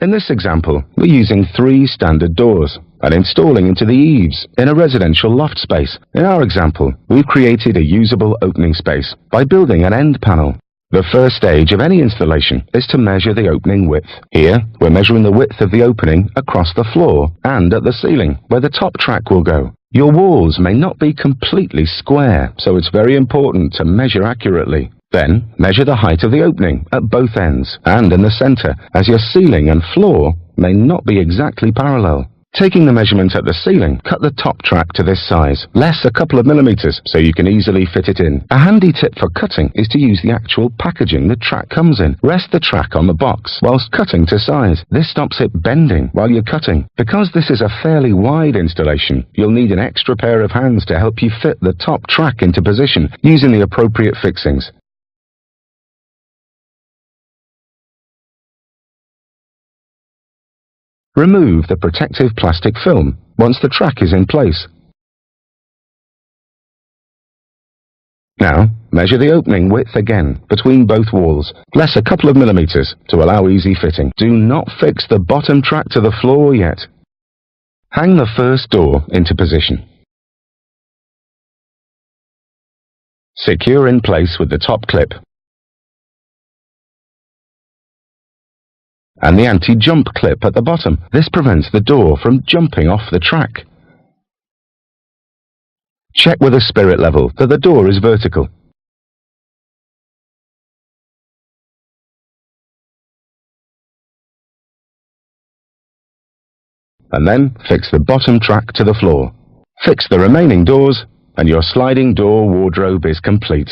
In this example, we're using 3 standard doors and installing into the eaves in a residential loft space. In our example, we've created a usable opening space by building an end panel. The first stage of any installation is to measure the opening width. Here, we're measuring the width of the opening across the floor and at the ceiling, where the top track will go. Your walls may not be completely square, so it's very important to measure accurately. Then, measure the height of the opening at both ends and in the center, as your ceiling and floor may not be exactly parallel. Taking the measurement at the ceiling, cut the top track to this size, less a couple of millimeters, so you can easily fit it in. A handy tip for cutting is to use the actual packaging the track comes in. Rest the track on the box whilst cutting to size. This stops it bending while you're cutting. Because this is a fairly wide installation, you'll need an extra pair of hands to help you fit the top track into position using the appropriate fixings. Remove the protective plastic film once the track is in place. Now, measure the opening width again between both walls, less a couple of millimeters to allow easy fitting. Do not fix the bottom track to the floor yet. Hang the first door into position. Secure in place with the top clip and the anti-jump clip at the bottom. This prevents the door from jumping off the track. Check with a spirit level that the door is vertical. And then fix the bottom track to the floor. Fix the remaining doors and your sliding door wardrobe is complete.